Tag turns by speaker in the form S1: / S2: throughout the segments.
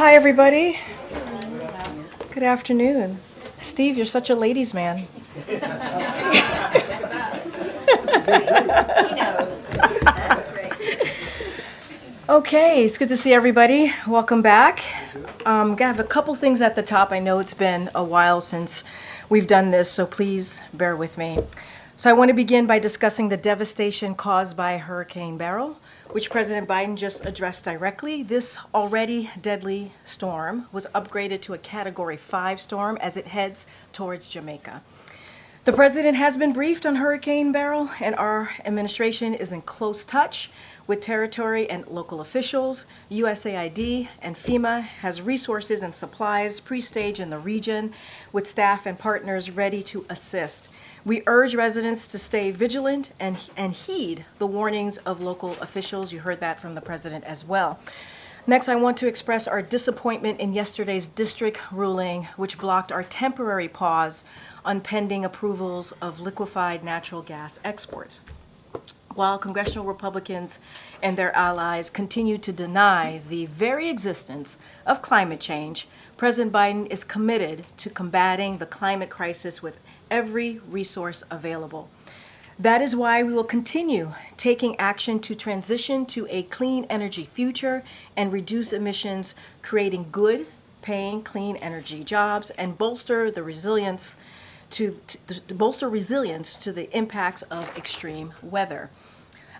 S1: Hi, everybody. Good afternoon. Steve, you're such a ladies' man.
S2: He knows. That's great.
S1: Okay, it's good to see everybody. Welcome back. I have a couple things at the top. I know it's been a while since we've done this, so please bear with me. So I want to begin by discussing the devastation caused by Hurricane Beryl, which President Biden just addressed directly. This already deadly storm was upgraded to a Category 5 storm as it heads towards Jamaica. The president has been briefed on Hurricane Beryl, and our administration is in close touch with territory and local officials. USAID and FEMA has resources and supplies pre-staged in the region with staff and partners ready to assist. We urge residents to stay vigilant and heed the warnings of local officials. You heard that from the president as well. Next, I want to express our disappointment in yesterday's district ruling, which blocked our temporary pause on pending approvals of liquefied natural gas exports. While Congressional Republicans and their allies continue to deny the very existence of climate change, President Biden is committed to combating the climate crisis with every resource available. That is why we will continue taking action to transition to a clean energy future and reduce emissions, creating good, paying, clean energy jobs, and bolster resilience to the impacts of extreme weather.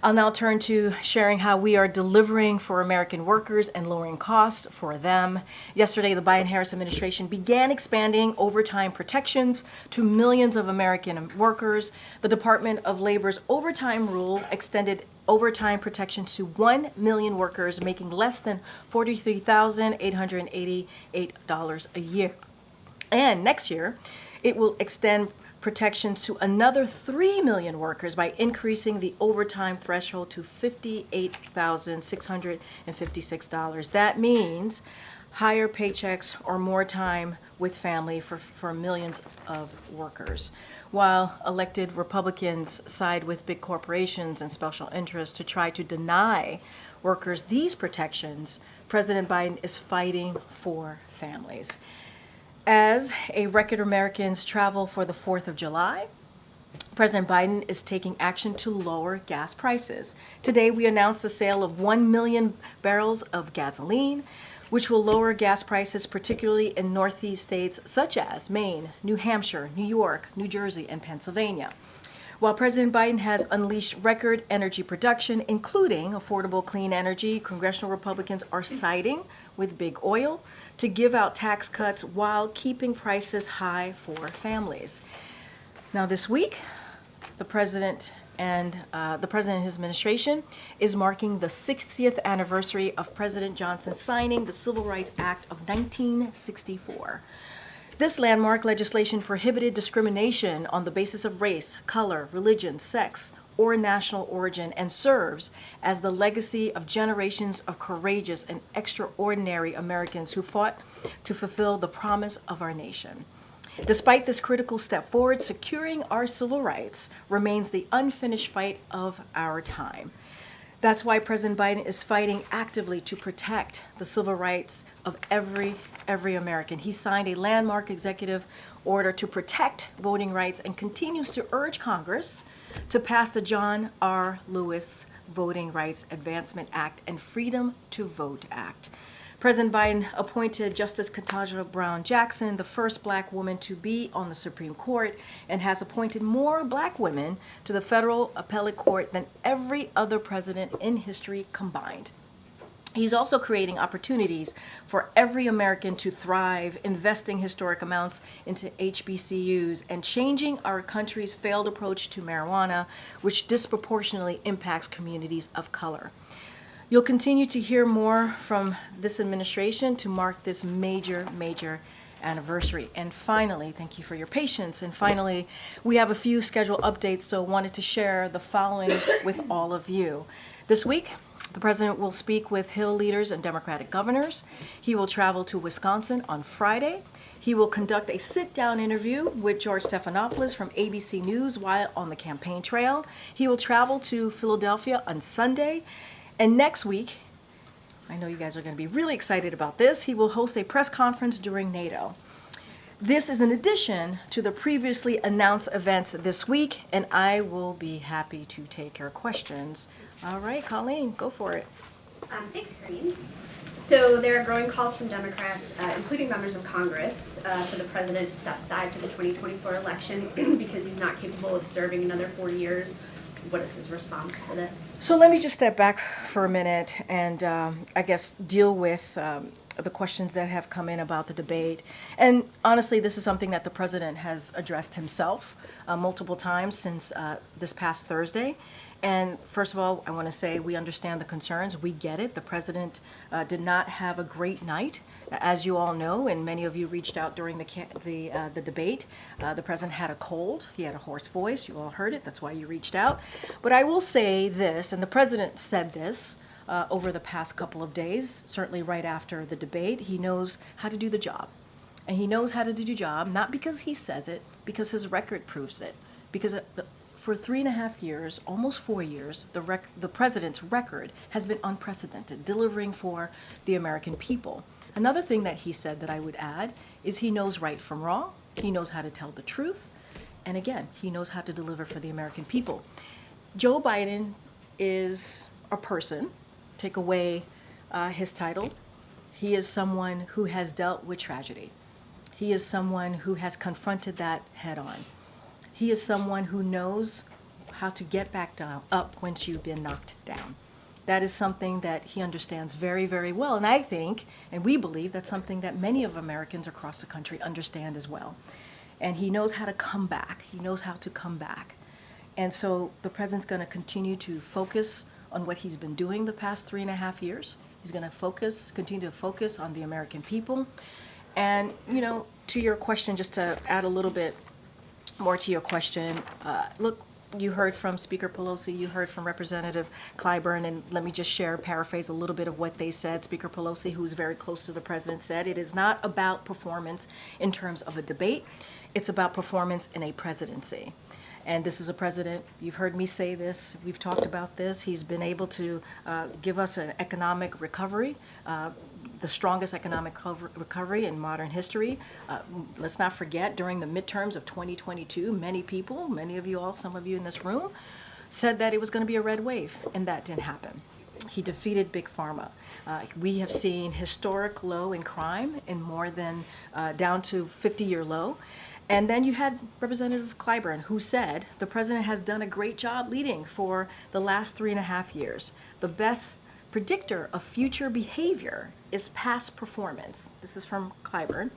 S1: I'll now turn to sharing how we are delivering for American workers and lowering costs for them. Yesterday, the Biden-Harris administration began expanding overtime protections to millions of American workers. The Department of Labor's overtime rule extended overtime protections to 1 million workers making less than $43,888 a year. And next year, it will extend protections to another 3 million workers by increasing the overtime threshold to $58,656. That means higher paychecks or more time with family for millions of workers. While elected Republicans side with big corporations and special interests to try to deny workers these protections, President Biden is fighting for families. As a record Americans travel for the 4th of July, President Biden is taking action to lower gas prices. Today, we announced the sale of 1 million barrels of gasoline, which will lower gas prices, particularly in Northeast states such as Maine, New Hampshire, New York, New Jersey, and Pennsylvania. While President Biden has unleashed record energy production, including affordable clean energy, Congressional Republicans are siding with big oil to give out tax cuts while keeping prices high for families. Now this week, the president and his administration is marking the 60th anniversary of President Johnson signing the Civil Rights Act of 1964. This landmark legislation prohibited discrimination on the basis of race, color, religion, sex, or national origin, and serves as the legacy of generations of courageous and extraordinary Americans who fought to fulfill the promise of our nation. Despite this critical step forward, securing our civil rights remains the unfinished fight of our time. That's why President Biden is fighting actively to protect the civil rights of every American. He signed a landmark executive order to protect voting rights and continues to urge Congress to pass the John R. Lewis Voting Rights Advancement Act and Freedom to Vote Act. President Biden appointed Justice Ketanji Brown Jackson, the first Black woman to be on the Supreme Court, and has appointed more Black women to the federal appellate court than every other president in history combined. He's also creating opportunities for every American to thrive, investing historic amounts into HBCUs, and changing our country's failed approach to marijuana, which disproportionately impacts communities of color. You'll continue to hear more from this administration to mark this major anniversary. And finally, thank you for your patience. And finally, we have a few scheduled updates, so wanted to share the following with all of you. This week, the president will speak with Hill leaders and Democratic governors. He will travel to Wisconsin on Friday. He will conduct a sit-down interview with George Stephanopoulos from ABC News while on the campaign trail. He will travel to Philadelphia on Sunday. And next week, I know you guys are going to be really excited about this. He will host a press conference during NATO. This is in addition to the previously announced events this week, and I will be happy to take your questions. All right, Colleen, go for it.
S2: Thanks, Karine. So there are growing calls from Democrats, including members of Congress, for the president to step aside for the 2024 election because he's not capable of serving another 4 years. What is his response to this?
S1: So let me just step back for a minute and I guess deal with the questions that have come in about the debate. And honestly, this is something that the president has addressed himself multiple times since this past Thursday. And first of all, I want to say we understand the concerns. We get it. The president did not have a great night, as you all know, and many of you reached out during the debate. The president had a cold. He had a hoarse voice. You all heard it. That's why you reached out. But I will say this, and the president said this over the past couple of days, certainly right after the debate. He knows how to do the job. And he knows how to do the job, not because he says it, because his record proves it. Because for 3.5 years, almost 4 years, the president's record has been unprecedented, delivering for the American people. Another thing that he said that I would add is he knows right from wrong. He knows how to tell the truth. And again, he knows how to deliver for the American people. Joe Biden is a person, take away his title. He is someone who has dealt with tragedy. He is someone who has confronted that head on. He is someone who knows how to get back up once you've been knocked down. That is something that he understands very, very well. And I think, and we believe, that's something that many of Americans across the country understand as well. And he knows how to come back. He knows how to come back. And so the president's going to continue to focus on what he's been doing the past 3.5 years. He's going to continue to focus on the American people. And, to your question, just to add a little bit more to your question, look, you heard from Speaker Pelosi, you heard from Representative Clyburn, and let me just paraphrase a little bit of what they said. Speaker Pelosi, who's very close to the president, said it is not about performance in terms of a debate, it's about performance in a presidency. And this is a president, you've heard me say this, we've talked about this, he's been able to give us an economic recovery, the strongest economic recovery in modern history. Let's not forget, during the midterms of 2022, many people, many of you all, some of you in this room, said that it was going to be a red wave, and that didn't happen. He defeated Big Pharma. We have seen historic low in crime in more than down to 50-year low. And then you had Representative Clyburn, who said the president has done a great job leading for the last 3.5 years. The best predictor of future behavior is past performance. This is from Clyburn.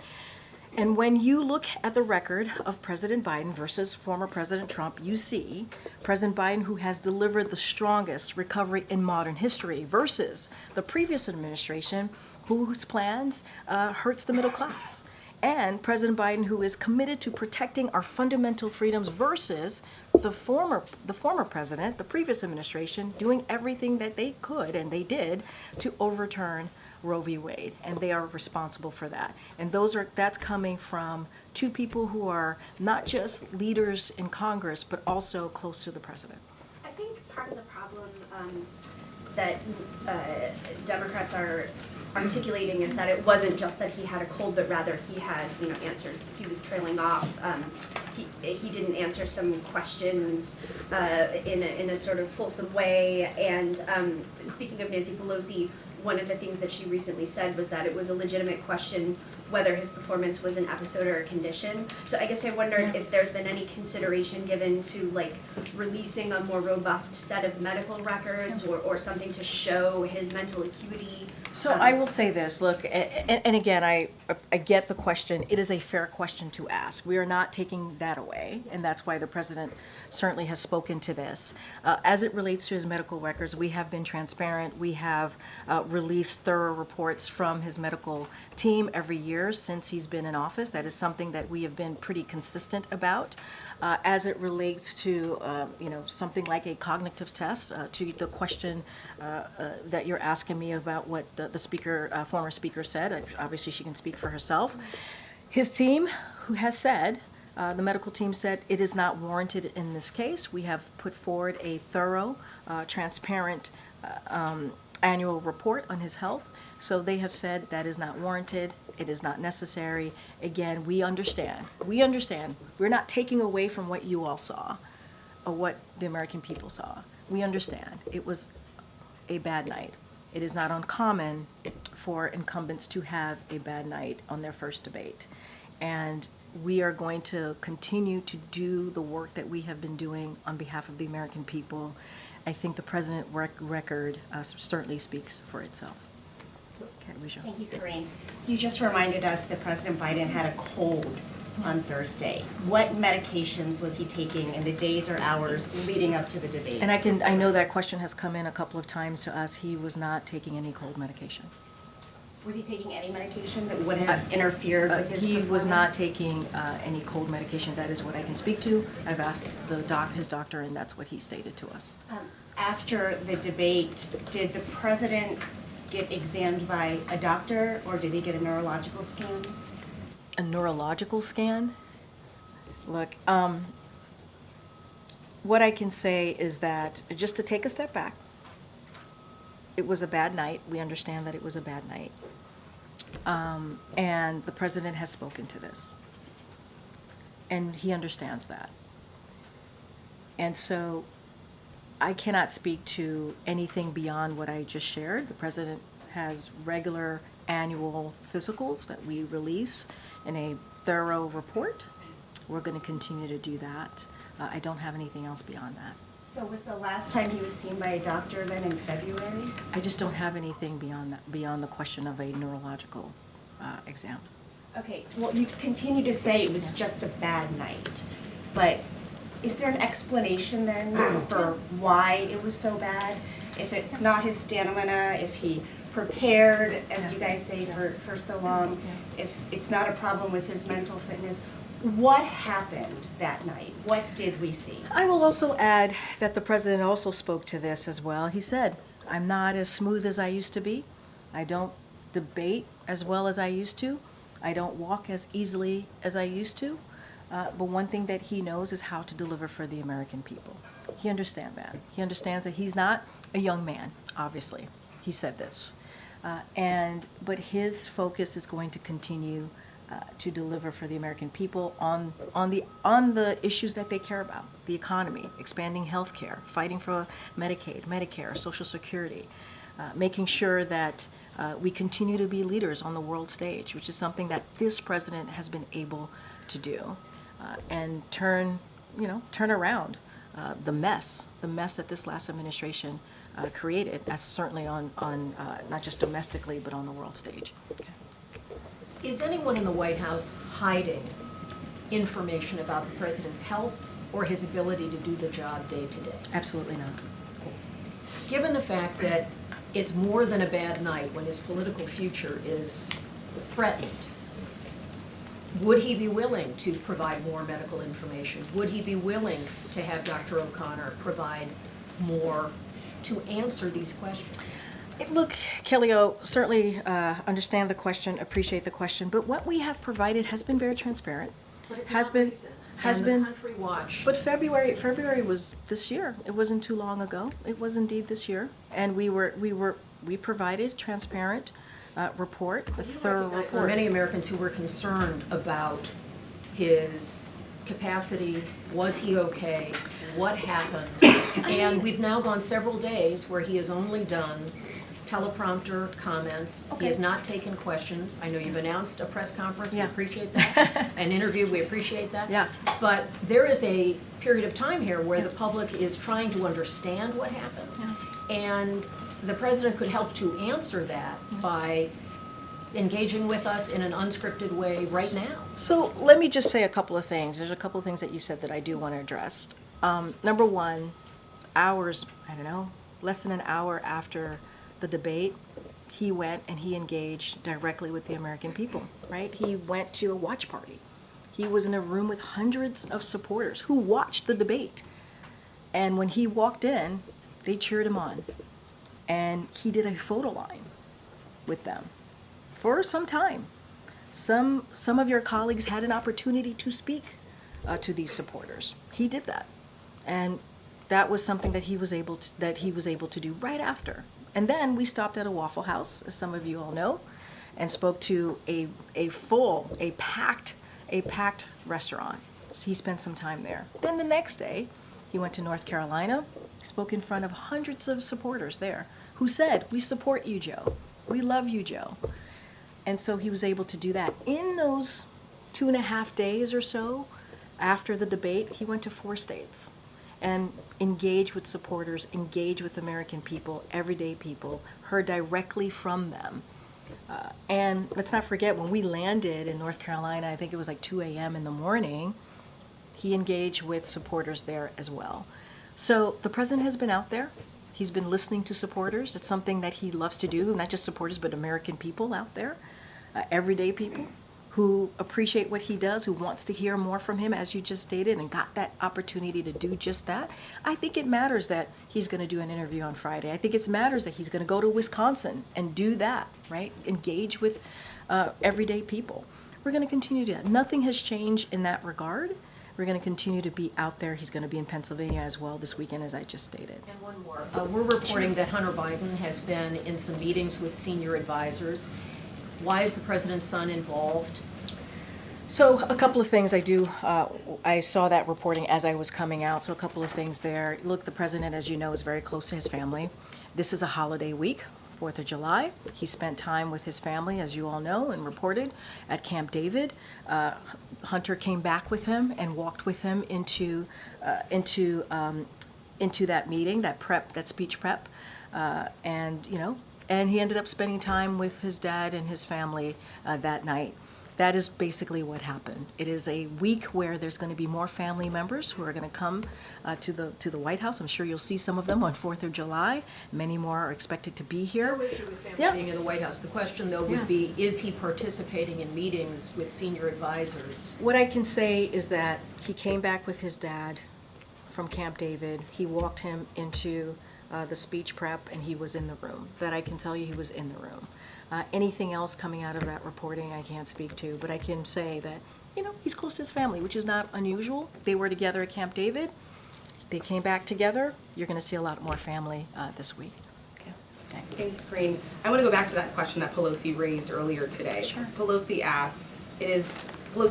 S1: And when you look at the record of President Biden versus former President Trump, you see President Biden, who has delivered the strongest recovery in modern history, versus the previous administration, whose plans hurts the middle class. And President Biden, who is committed to protecting our fundamental freedoms, versus the former president, the previous administration, doing everything that they could, and they did, to overturn Roe v. Wade, and they are responsible for that. And that's coming from two people who are not just leaders in Congress, but also close to the president.
S2: I think part of the problem that Democrats are articulating is that it wasn't just that he had a cold, but rather he had, answers. He was trailing off. He didn't answer some questions in a sort of fulsome way. And speaking of Nancy Pelosi, one of the things that she recently said was that it was a legitimate question whether his performance was an episode or a condition. So I guess I wondered if there's been any consideration given to releasing a more robust set of medical records or something to show his mental acuity.
S1: So I will say this, look, and again, I get the question. It is a fair question to ask. We are not taking that away, and that's why the president certainly has spoken to this. As it relates to his medical records, we have been transparent. We have released thorough reports from his medical team every year since he's been in office. That is something that we have been pretty consistent about. As it relates to, something like a cognitive test, to the question that you're asking me about what the speaker, former speaker said. Obviously, she can speak for herself. His team, who has said, the medical team said it is not warranted in this case. We have put forward a thorough, transparent annual report on his health. So they have said that is not warranted. It is not necessary. Again, we understand. We understand. We're not taking away from what you all saw or what the American people saw. We understand. It was a bad night. It is not uncommon for incumbents to have a bad night on their first debate. And we are going to continue to do the work that we have been doing on behalf of the American people. I think the president record certainly speaks for itself. Okay, Risha.
S3: Thank you, Karine. You just reminded us that President Biden had a cold on Thursday. What medications was he taking in the days or hours leading up to the debate?
S1: And I know that question has come in a couple of times to us. He was not taking any cold medication.
S3: Was he taking any medication that would have interfered with his
S1: He
S3: performance?
S1: was not taking any cold medication. That is what I can speak to. I've asked his doctor, and that's what he stated to us.
S3: After the debate, did the president get examined by a doctor, or did he get a neurological scan?
S1: A neurological scan? Look, what I can say is that, just to take a step back, it was a bad night. We understand that it was a bad night. And the president has spoken to this. And he understands that. And so I cannot speak to anything beyond what I just shared. The president has regular annual physicals that we release in a thorough report. We're going to continue to do that. I don't have anything else beyond that.
S3: So was the last time he was seen by a doctor then in February?
S1: I just don't have anything beyond that, beyond the question of a neurological exam.
S3: Okay, well, you continue to say it was just a bad night, but is there an explanation then for why it was so bad? If it's not his stamina, if he prepared, as you guys say, for so long, if it's not a problem with his mental fitness, what happened that night? What did we see?
S1: I will also add that the president also spoke to this as well. He said, I'm not as smooth as I used to be. I don't debate as well as I used to. I don't walk as easily as I used to. But one thing that he knows is how to deliver for the American people. He understands that. He understands that he's not a young man, obviously. He said this. But his focus is going to continue to deliver for the American people on the issues that they care about: the economy, expanding health care, fighting for Medicaid, Medicare, Social Security, making sure that we continue to be leaders on the world stage, which is something that this president has been able to do, and turn around the mess that this last administration created, as certainly on not just domestically but on the world stage. Okay.
S4: Is anyone in the White House hiding information about the president's health or his ability to do the job day to day?
S1: Absolutely not.
S4: Given the fact that it's more than a bad night when his political future is threatened, would he be willing to provide more medical information? Would he be willing to have Dr. O'Connor provide more to answer these questions?
S1: Look, Kelly-O, certainly understand the question, appreciate the question, but what we have provided has been very transparent.
S4: But it's
S1: Has
S4: not
S1: been-
S4: recent.
S1: has
S4: and
S1: been-
S4: the country watch.
S1: But February was this year. It wasn't too long ago. It was indeed this year, and we provided transparent report, a thorough
S4: There were
S1: report.
S4: many Americans who were concerned about his capacity. Was he okay? What happened? And we've now gone several days where he has only done teleprompter comments. He has not taken questions. I know you've announced a press conference. We
S1: Yeah.
S4: appreciate that. An interview. We appreciate that.
S1: Yeah.
S4: But there is a period of time here where the public is trying to understand what happened.
S1: Yeah.
S4: And the president could help to answer that by engaging with us in an unscripted way right now.
S1: So let me just say a couple of things. There's a couple of things that you said that I do want to address. Number one, less than an hour after the debate, he went and he engaged directly with the American people, right? He went to a watch party. He was in a room with hundreds of supporters who watched the debate. And when he walked in, they cheered him on. And he did a photo line with them for some time. Some of your colleagues had an opportunity to speak to these supporters. He did that. And that was something that he was able to do right after And then we stopped at a Waffle House, as some of you all know, and spoke to a packed restaurant. So he spent some time there. Then the next day, he went to North Carolina, spoke in front of hundreds of supporters there who said, "We support you, Joe. We love you, Joe." And so he was able to do that. In those 2.5 days or so after the debate, he went to 4 states and engaged with supporters, engaged with American people, everyday people, heard directly from them. And let's not forget, when we landed in North Carolina, I think it was like 2 a.m. in the morning, he engaged with supporters there as well. So the president has been out there. He's been listening to supporters. It's something that he loves to do, not just supporters, but American people out there, everyday people who appreciate what he does, who wants to hear more from him, as you just stated, and got that opportunity to do just that. I think it matters that he's going to do an interview on Friday. I think it matters that he's going to go to Wisconsin and do that, right? Engage with everyday people. We're going to continue to do that. Nothing has changed in that regard. We're going to continue to be out there. He's going to be in Pennsylvania as well this weekend, as I just stated.
S4: And one more. We're reporting that Hunter Biden has been in some meetings with senior advisors. Why is the president's son involved?
S1: So a couple of things I saw that reporting as I was coming out. So a couple of things there. Look, the president, as you know, is very close to his family. This is a holiday week, 4th of July. He spent time with his family, as you all know and reported, at Camp David. Hunter came back with him and walked with him into that meeting, that speech prep, and he ended up spending time with his dad and his family that night. That is basically what happened. It is a week where there's going to be more family members who are going to come to the White House. I'm sure you'll see some of them on 4th of July. Many more are expected to be here.
S4: No issue with family being in the White House. The question, though, would be, is he participating in meetings with senior advisors?
S1: What I can say is that he came back with his dad from Camp David. He walked him into the speech prep, and he was in the room. That I can tell you, he was in the room. Anything else coming out of that reporting I can't speak to, but I can say that, he's close to his family, which is not unusual. They were together at Camp David. They came back together. You're going to see a lot more family this week. Okay. Thank you.
S5: Thank you, Karine. I want to go back to that question that Pelosi raised earlier today.
S1: Sure.
S5: Pelosi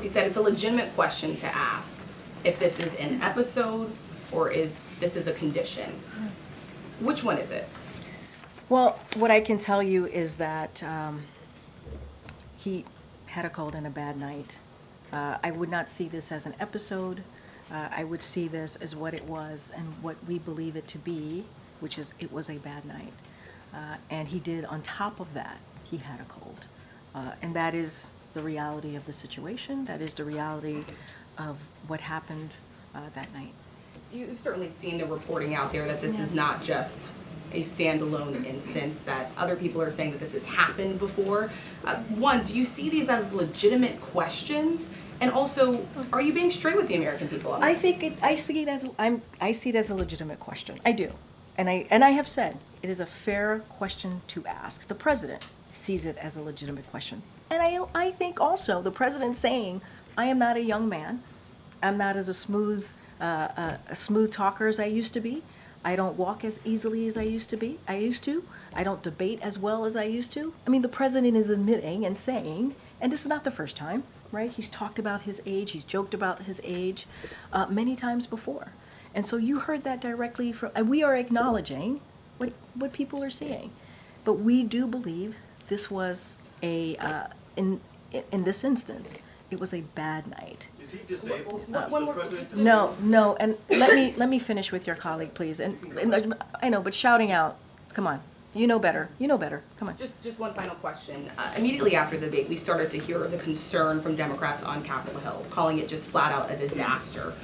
S5: said it's a legitimate question to ask if this is an episode or is this is a condition. Which one is it?
S1: Well, what I can tell you is that he had a cold and a bad night. I would not see this as an episode. I would see this as what it was and what we believe it to be, which is it was a bad night. And he did, on top of that, he had a cold. And that is the reality of the situation. That is the reality of what happened that night.
S5: You've certainly seen the reporting out there that this is not just a standalone instance, that other people are saying that this has happened before. One, do you see these as legitimate questions? And also, are you being straight with the American people on this?
S1: I see it as a legitimate question. I do. And I have said it is a fair question to ask. The president sees it as a legitimate question. And I think also the president saying, I am not a young man. I'm not as a smooth talker as I used to be. I don't walk as easily as I used to. I don't debate as well as I used to. I mean, the president is admitting and saying, and this is not the first time, right? He's talked about his age. He's joked about his age many times before. And so you heard that directly from, and we are acknowledging what people are seeing. But we do believe this was in this instance, it was a bad night.
S6: Is he disabled?
S1: One more. No, and let me finish with your colleague, please. And I know, but shouting out, come on, you know better, come on.
S5: Just one final question. Immediately after the debate, we started to hear the concern from Democrats on Capitol Hill, calling it just flat out a disaster.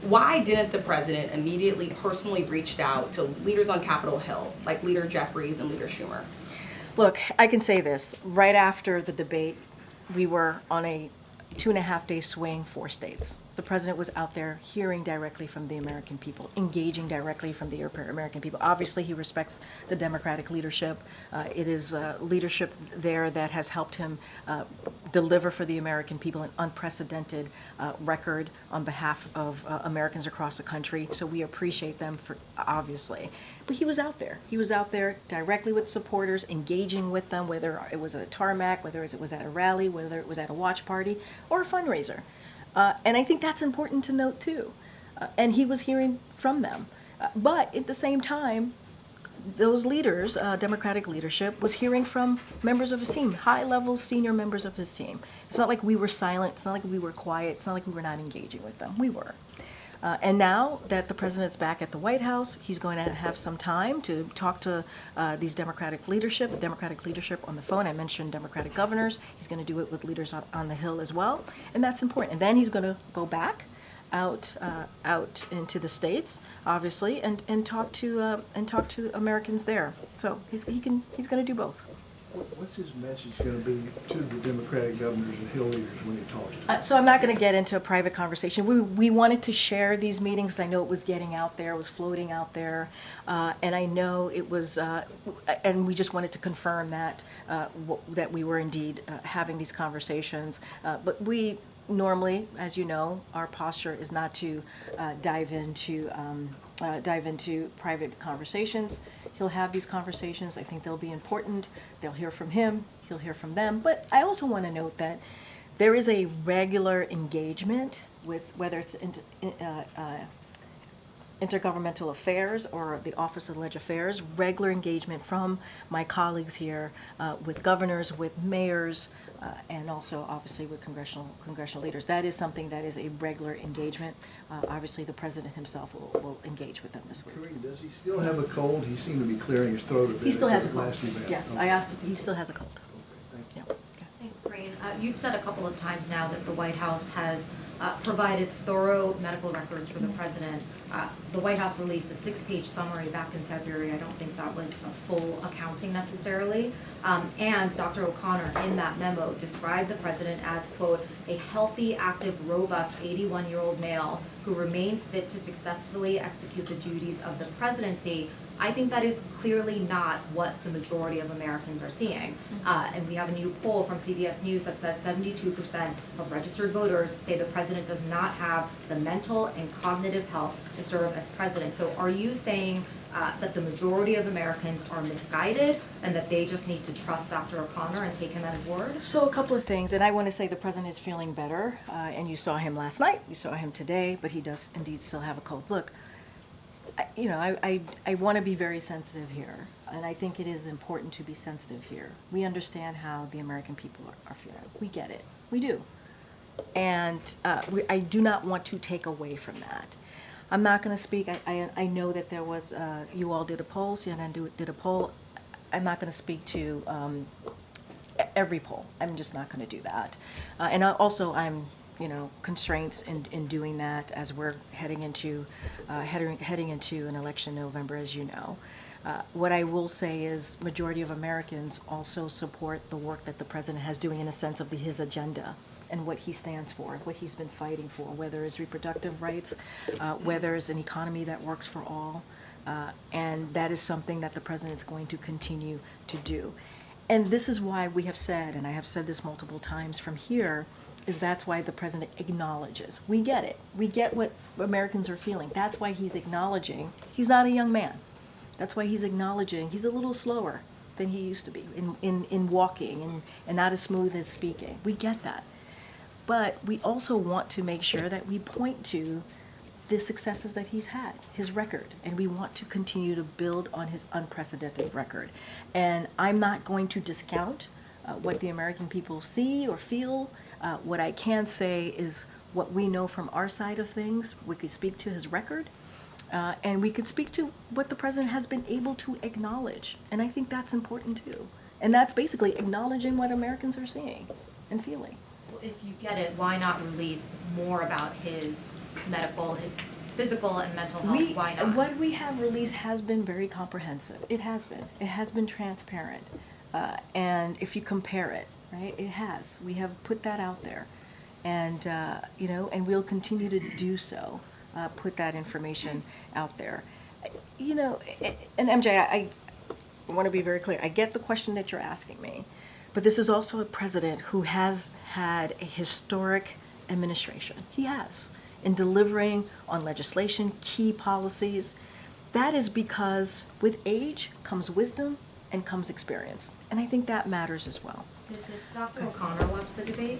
S5: Why didn't the president immediately personally reach out to leaders on Capitol Hill, like Leader Jeffries and Leader Schumer?
S1: Look, I can say this. Right after the debate, we were on a 2.5-day swing, 4 states. The president was out there hearing directly from the American people, engaging directly from the American people. Obviously, he respects the Democratic leadership. It is leadership there that has helped him deliver for the American people an unprecedented record on behalf of Americans across the country. So we appreciate them for, obviously. But he was out there. He was out there directly with supporters, engaging with them, whether it was at a tarmac, whether it was at a rally, whether it was at a watch party or a fundraiser. And I think that's important to note too. And he was hearing from them. But at the same time, those leaders, Democratic leadership, was hearing from members of his team, high-level senior members of his team. It's not like we were silent. It's not like we were quiet. It's not like we were not engaging with them. We were. And now that the president's back at the White House, he's going to have some time to talk to these Democratic leadership on the phone. I mentioned Democratic governors. He's going to do it with leaders on the Hill as well. And that's important. And then he's going to go back out into the states, obviously, and talk to Americans there. So he's going to do both.
S6: What's his message going to be to the Democratic governors and Hill leaders when he talks to them?
S1: So I'm not going to get into a private conversation. We wanted to share these meetings. I know it was getting out there, it was floating out there, and I know it was, and we just wanted to confirm that that we were indeed having these conversations. But we normally, as you know, our posture is not to dive into private conversations. He'll have these conversations. I think they'll be important. They'll hear from him. He'll hear from them. But I also want to note that there is a regular engagement with whether it's intergovernmental affairs or the Office of Leg Affairs, regular engagement from my colleagues here with governors, with mayors, and also obviously with congressional leaders. That is something that is a regular engagement. Obviously the president himself will engage with them this week.
S6: Karine, does he still have a cold? He seemed to be clearing his throat a bit.
S1: He still has a
S6: at the
S1: cold.
S6: last event.
S1: Yes,
S6: Okay.
S1: I asked him, he still has a cold.
S6: Okay, thank you.
S1: Yeah.
S7: Thanks, Karine. You've said a couple of times now that the White House has provided thorough medical records for the president. The White House released a 6-page summary back in February. I don't think that was a full accounting necessarily. And Dr. O'Connor in that memo described the president as, quote, a healthy, active, robust 81-year-old male who remains fit to successfully execute the duties of the presidency. I think that is clearly not what the majority of Americans are seeing. And we have a new poll from CBS News that says 72% of registered voters say the president does not have the mental and cognitive health to serve as president. So are you saying that the majority of Americans are misguided and that they just need to trust Dr. O'Connor and take him at his word?
S1: So a couple of things, and I want to say the president is feeling better, and you saw him last night, you saw him today, but he does indeed still have a cold. Look, I want to be very sensitive here, and I think it is important to be sensitive here. We understand how the American people are feeling. We get it. We do. And I do not want to take away from that. I'm not going to speak. I know that there was, you all did a poll, CNN did a poll. I'm not going to speak to every poll. I'm just not going to do that. And I'm constraints in doing that as we're heading into an election in November, as you know. What I will say is majority of Americans also support the work that the president has doing in a sense of his agenda and what he stands for, what he's been fighting for, whether it's reproductive rights, whether it's an economy that works for all. And that is something that the president is going to continue to do. And this is why we have said, and I have said this multiple times from here, is that's why the president acknowledges. We get it. We get what Americans are feeling. That's why he's acknowledging. He's not a young man. That's why he's acknowledging. He's a little slower than he used to be in walking and not as smooth as speaking. We get that. But we also want to make sure that we point to the successes that he's had, his record, and we want to continue to build on his unprecedented record. And I'm not going to discount what the American people see or feel. What I can say is what we know from our side of things. We could speak to his record, and we could speak to what the president has been able to acknowledge. And I think that's important too. And that's basically acknowledging what Americans are seeing and feeling.
S7: If you get it, why not release more about his medical, his physical and mental health? Why not?
S1: What we have released has been very comprehensive. It has been. It has been transparent. And if you compare it, right, it has. We have put that out there. And, and we'll continue to do so, put that information out there. And MJ, I want to be very clear. I get the question that you're asking me. But this is also a president who has had a historic administration. He has, in delivering on legislation, key policies. that is because with age comes wisdom and comes experience. And I think that matters as well.
S7: Did Dr. O'Connor watch the debate?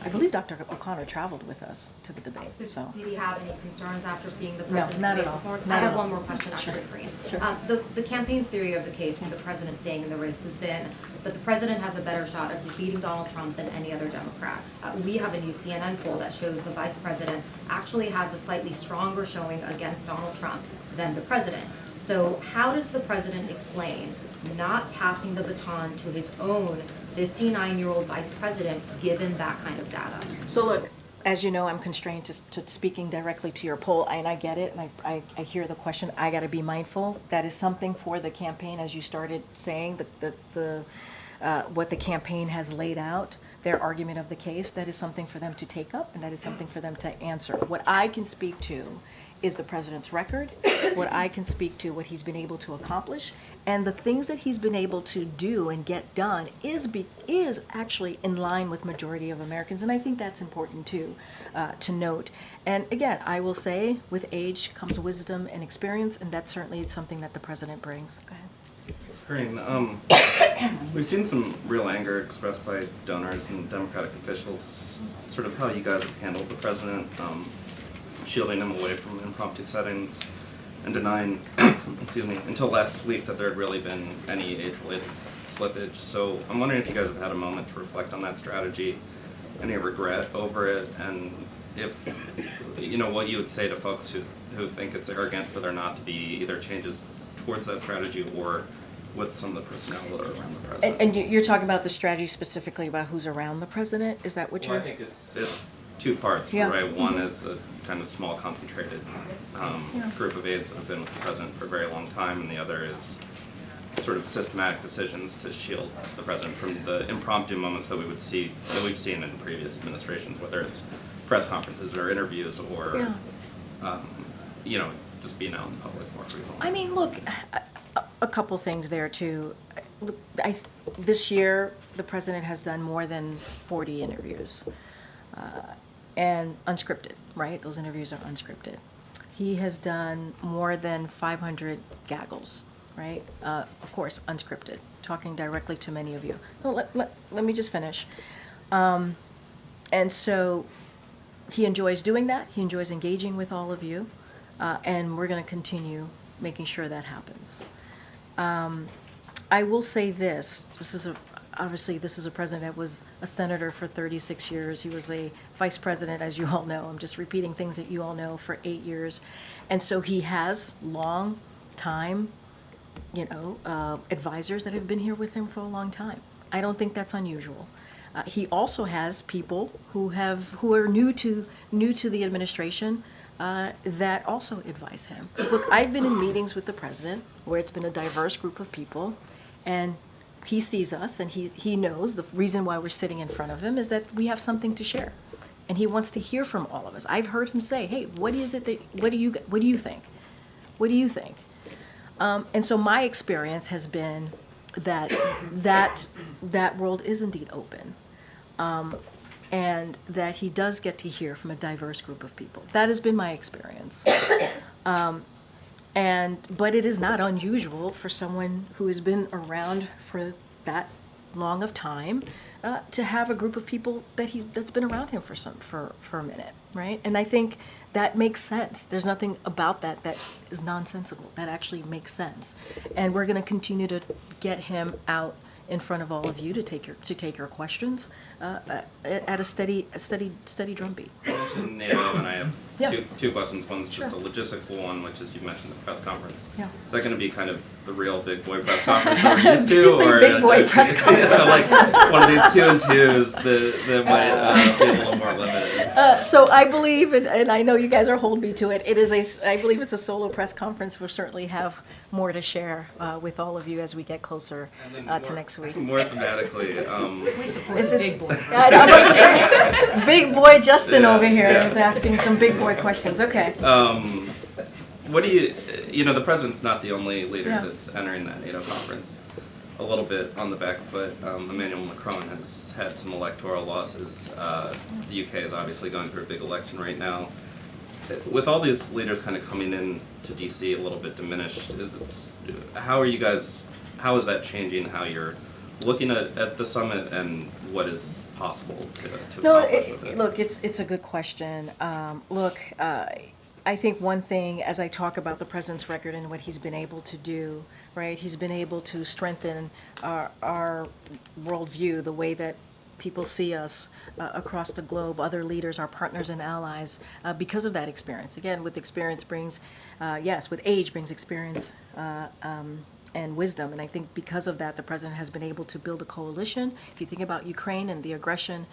S1: I believe Dr. O'Connor traveled with us to the debate, so.
S7: Did he have any concerns after seeing the
S1: No,
S7: president's
S1: not at
S7: debate
S1: all.
S7: performance?
S1: Not
S7: I
S1: at
S7: have
S1: all.
S7: one more question actually, Karine.
S1: Sure.
S7: The campaign's theory of the case for the president staying in the race has been that the president has a better shot of defeating Donald Trump than any other Democrat. We have a new CNN poll that shows the vice president actually has a slightly stronger showing against Donald Trump than the president. So how does the president explain not passing the baton to his own 59-year-old vice president given that kind of data?
S1: So look, as you know, I'm constrained to speaking directly to your poll, and I get it, and I hear the question. I got to be mindful. That is something for the campaign, as you started saying, what the campaign has laid out, their argument of the case. That is something for them to take up, and that is something for them to answer. What I can speak to is the president's record, what I can speak to, what he's been able to accomplish, and the things that he's been able to do and get done is actually in line with majority of Americans, and I think that's important too, to note. And again, I will say, with age comes wisdom and experience, and that's certainly something that the president brings. Go ahead.
S8: Karine, we've seen some real anger expressed by donors and Democratic officials, sort of how you guys have handled the president, shielding him away from impromptu settings and denying, excuse me, until last week that there had really been any age-related slippage. So I'm wondering if you guys have had a moment to reflect on that strategy, any regret over it, and if, you know, what you would say to folks who think it's arrogant for there not to be either changes towards that strategy or with some of the personnel that are around the president.
S1: And you're talking about the strategy specifically about who's around the president? Is that what
S8: Well,
S1: you're?
S8: I think it's two parts,
S1: Yeah.
S8: right? One is a kind of small, concentrated group of aides that have been with the president for a very long time, and the other is sort of systematic decisions to shield the president from the impromptu moments that we've seen in previous administrations, whether it's press conferences or interviews or, you know, just being out in public more frequently.
S1: I mean, look, a couple things there too. This year, the president has done more than 40 interviews, and unscripted, right? Those interviews are unscripted. He has done more than 500 gaggles, right? Of course, unscripted, talking directly to many of you. No, let me just finish. And so he enjoys doing that. He enjoys engaging with all of you, and we're going to continue making sure that happens. I will say this. Obviously, this is a president that was a senator for 36 years. He was a vice president, as you all know. I'm just repeating things that you all know, for 8 years. And so he has long time, advisors that have been here with him for a long time. I don't think that's unusual. He also has people who are new to the administration that also advise him. Look, I've been in meetings with the president where it's been a diverse group of people, and he sees us, and he knows the reason why we're sitting in front of him is that we have something to share, and he wants to hear from all of us. I've heard him say, "Hey, what do you think? What do you think?" And so my experience has been that world is indeed open, and that he does get to hear from a diverse group of people. That has been my experience. But it is not unusual for someone who has been around for that long of time to have a group of people that's been around him for a minute, right? And I think that makes sense. There's nothing about that is nonsensical. That actually makes sense. And we're going to continue to get him out in front of all of you to take your questions at a steady drumbeat.
S8: You mentioned NATO, and I have
S1: Yeah.
S8: two questions. One's
S1: Sure.
S8: just a logistical one, which is you mentioned the press conference.
S1: Yeah.
S8: Is that going to be kind of the real big boy press conference that we're used to?
S1: Did you say
S8: or
S1: big boy press conference?
S8: like one of these 2-and-2s that might be a little more limited.
S1: So I believe, and I know you guys are holding me to it, I believe it's a solo press conference. We'll certainly have more to share with all of you as we get closer to next week.
S8: More thematically,
S4: We support
S1: Is
S4: the
S1: this-
S4: big boy.
S1: I'm about to say, big boy Justin
S8: Yeah,
S1: over here
S8: yeah.
S1: is asking some big boy questions. Okay.
S8: what do you know, the president's not the only leader
S1: Yeah.
S8: that's entering that NATO conference a little bit on the back foot. Emmanuel Macron has had some electoral losses. The UK is obviously going through a big election right now. with all these leaders kind of coming in to DC a little bit diminished, how is that changing how you're looking at the summit and what is possible to accomplish with it?
S1: Look, it's a good question. I think one thing, as I talk about the president's record and what he's been able to do, right? He's been able to strengthen our worldview, the way that people see us across the globe, other leaders, our partners and allies, because of that experience. Again, with experience brings, with age brings experience and wisdom. And I think because of that, the president has been able to build a coalition. If you think about Ukraine and the aggression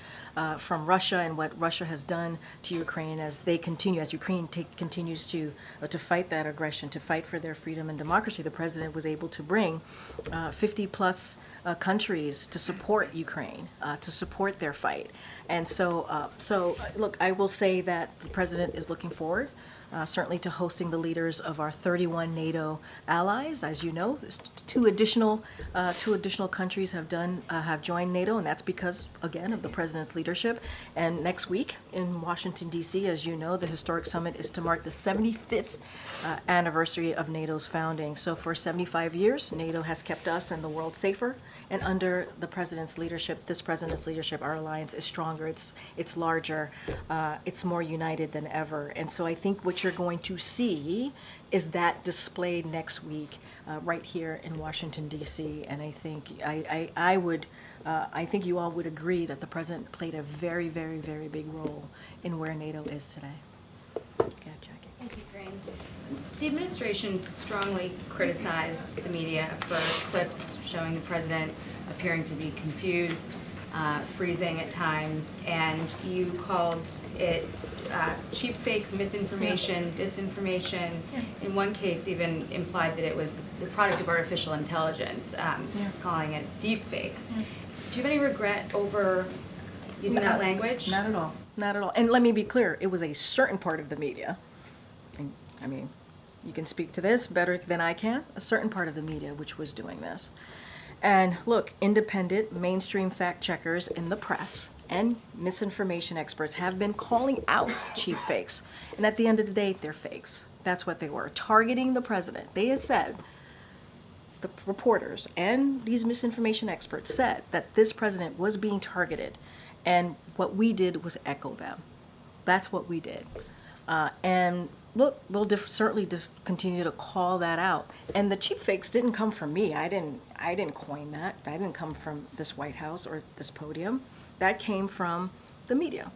S1: from Russia and what Russia has done to Ukraine as Ukraine continues to fight that aggression, to fight for their freedom and democracy, the president was able to bring 50 plus countries to support Ukraine, to support their fight. And so look, I will say that the president is looking forward certainly to hosting the leaders of our 31 NATO allies. As you know, two additional countries have joined NATO, and that's because, again, of the president's leadership. And next week in Washington, D.C., as you know, the historic summit is to mark the 75th anniversary of NATO's founding. So for 75 years, NATO has kept us and the world safer. And under the president's leadership, our alliance is stronger, it's larger, it's more united than ever. And so I think what you're going to see is that displayed next week right here in Washington, D.C. And I think I think you all would agree that the president played a very, very, very big role in where NATO is today. Okay, Jackie.
S9: Thank you, Karine. The administration strongly criticized the media for clips showing the president appearing to be confused, freezing at times, and you called it cheap fakes, misinformation, disinformation. In one case, even implied that it was the product of artificial intelligence, calling it Deepfakes. Do you have any regret over using that language?
S1: Not at all. Not at all. And let me be clear, it was a certain part of the media. I mean, you can speak to this better than I can, a certain part of the media which was doing this. And look, independent mainstream fact checkers in the press and misinformation experts have been calling out cheap fakes. And at the end of the day, they're fakes. That's what they were, targeting the president. They had said, the reporters and these misinformation experts said that this president was being targeted. And what we did was echo them. That's what we did. And look, we'll certainly continue to call that out. And the cheap fakes didn't come from me. I didn't coin that. That didn't come from this White House or this podium. That came from the media.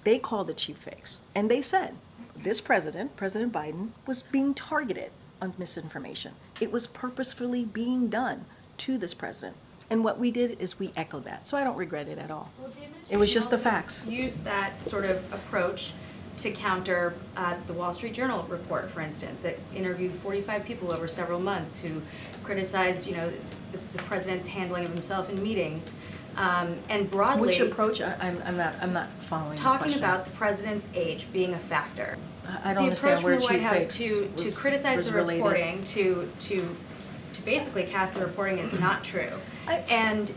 S1: They called it cheap fakes. And they said this president, President Biden, was being targeted on misinformation. It was purposefully being done to this president. And what we did is we echoed that. So I don't regret it at all.
S9: Well, the
S1: It was just the
S9: administration
S1: facts.
S9: also used that sort of approach to counter the Wall Street Journal report, for instance, that interviewed 45 people over several months who criticized, the president's handling of himself in meetings, and broadly.
S1: Which approach? I'm not following.
S9: Talking about the president's age being a factor.
S1: I don't understand where
S9: the approach from the White
S1: cheap
S9: House
S1: fakes
S9: to criticize
S1: was
S9: the
S1: related.
S9: reporting, to basically cast the reporting as not true, and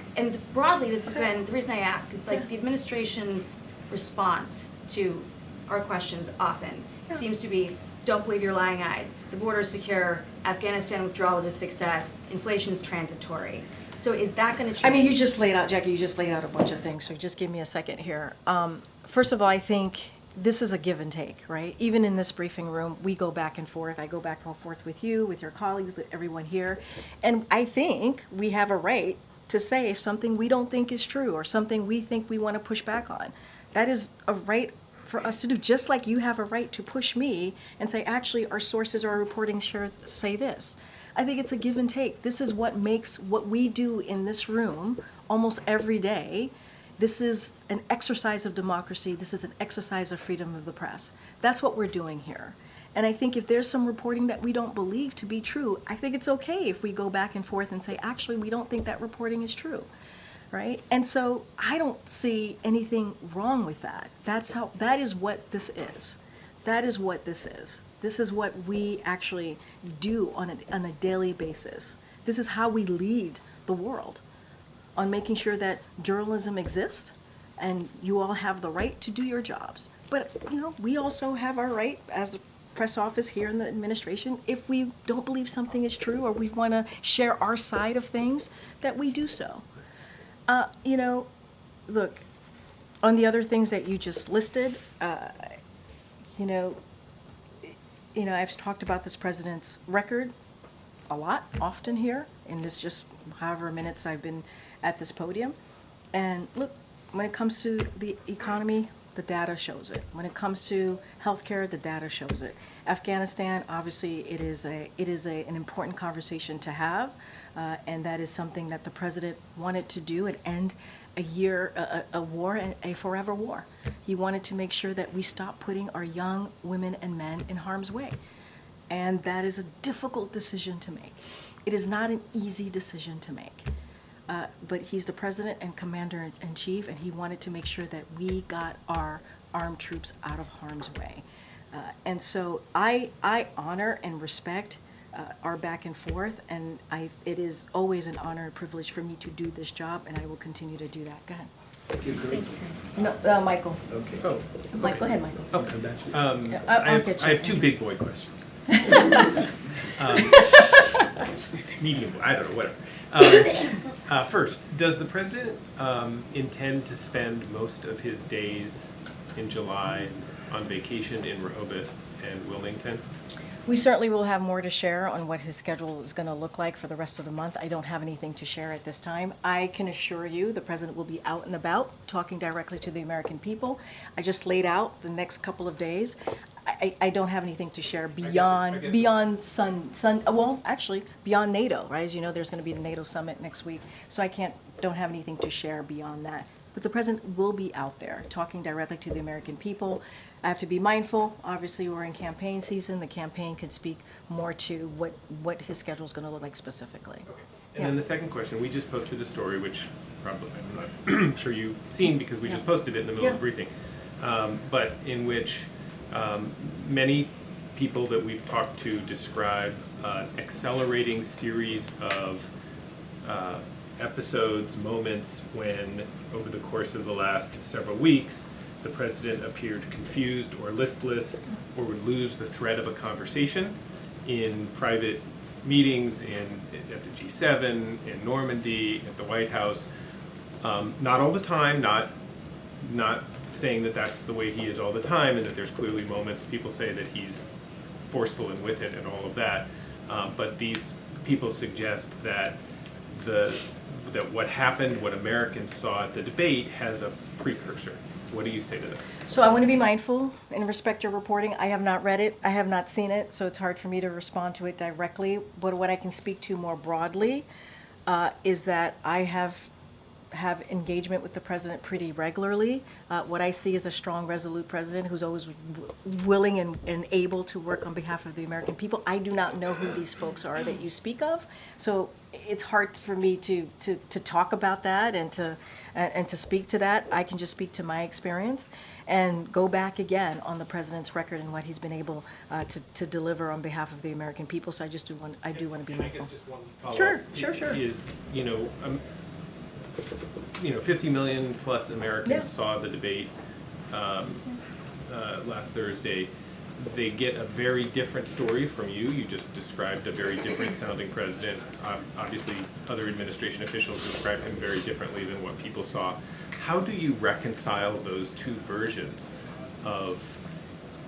S9: broadly this has been the reason I ask is like the administration's response to our questions often seems to be, don't believe your lying eyes, the border's secure, Afghanistan withdrawal was a success, inflation's transitory. So is that going to change?
S1: I mean, you just laid out, Jackie, a bunch of things, so just give me a second here. First of all, I think this is a give and take, right? Even in this briefing room, we go back and forth. I go back and forth with you, with your colleagues, with everyone here. And I think we have a right to say if something we don't think is true or something we think we want to push back on. That is a right for us to do, just like you have a right to push me and say, actually, our sources or our reporting say this. I think it's a give and take. This is what makes what we do in this room almost every day. This is an exercise of democracy. This is an exercise of freedom of the press. That's what we're doing here. And I think if there's some reporting that we don't believe to be true, I think it's okay if we go back and forth and say, actually, we don't think that reporting is true. Right? And so I don't see anything wrong with that. That is what this is. That is what this is. This is what we actually do on a daily basis. This is how we lead the world on making sure that journalism exists and you all have the right to do your jobs. But, you know, we also have our right as the press office here in the administration, if we don't believe something is true or we want to share our side of things, that we do so. You know, look, on the other things that you just listed, you know, I've talked about this president's record a lot, often here, in this just however minutes I've been at this podium. And look, when it comes to the economy, the data shows it. When it comes to healthcare, the data shows it. Afghanistan, obviously, it is an important conversation to have, and that is something that the president wanted to do and end a war, and a forever war. He wanted to make sure that we stop putting our young women and men in harm's way. And that is a difficult decision to make. It is not an easy decision to make. But he's the president and commander-in-chief, and he wanted to make sure that we got our armed troops out of harm's way. And so I honor and respect our back and forth, and it is always an honor and privilege for me to do this job, and I will continue to do that. Go ahead.
S6: Thank you, Karine.
S1: No, Michael.
S6: Okay.
S10: Oh,
S1: Mike, go ahead, Michael.
S10: okay.
S1: I'll get you.
S10: I have two big boy questions. Medium boy, I don't know, whatever. First, does the president intend to spend most of his days in July on vacation in Rehoboth and Wilmington?
S1: We certainly will have more to share on what his schedule is going to look like for the rest of the month. I don't have anything to share at this time. I can assure you the president will be out and about talking directly to the American people. I just laid out the next couple of days. I don't have anything to share beyond beyond NATO, right? As you know, there's going to be the NATO summit next week, so I don't have anything to share beyond that. But the president will be out there talking directly to the American people. I have to be mindful. Obviously, we're in campaign season. The campaign could speak more to what his schedule is going to look like specifically.
S10: Okay. And then the second question, we just posted a story, which probably I'm not sure you've seen because we just posted it in the middle of the briefing, but in which many people that we've talked to describe an accelerating series of episodes, moments when, over the course of the last several weeks, the president appeared confused or listless or would lose the thread of a conversation in private meetings at the G7, in Normandy, at the White House. Not all the time, not saying that that's the way he is all the time and that there's clearly moments people say that he's forceful and with it and all of that. But these people suggest that that what happened, what Americans saw at the debate, has a precursor. What do you say to that?
S1: So I want to be mindful and respect your reporting. I have not read it. I have not seen it, so it's hard for me to respond to it directly. But what I can speak to more broadly is that I have engagement with the president pretty regularly. What I see is a strong, resolute president who's always willing and able to work on behalf of the American people. I do not know who these folks are that you speak of, so it's hard for me to talk about that and to speak to that. I can just speak to my experience and go back again on the president's record and what he's been able to deliver on behalf of the American people. So I do want to be mindful.
S10: I guess just one follow-up.
S1: Sure.
S10: Is 50 million plus Americans saw the debate last Thursday. They get a very different story from you. You just described a very different sounding president. Obviously, other administration officials described him very differently than what people saw. How do you reconcile those two versions of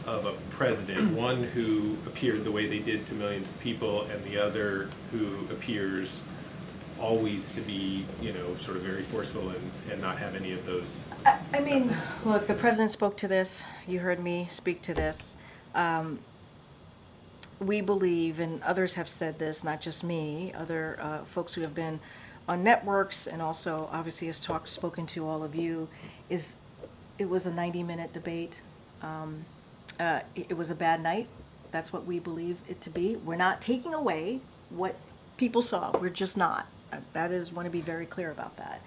S10: a president, one who appeared the way they did to millions of people and the other who appears always to be, sort of very forceful and not have any of those?
S1: I mean, look, the president spoke to this. You heard me speak to this. We believe, and others have said this, not just me, other folks who have been on networks and also obviously has spoken to all of you, it was a 90-minute debate. It was a bad night. That's what we believe it to be. We're not taking away what people saw. We're just not. Want to be very clear about that.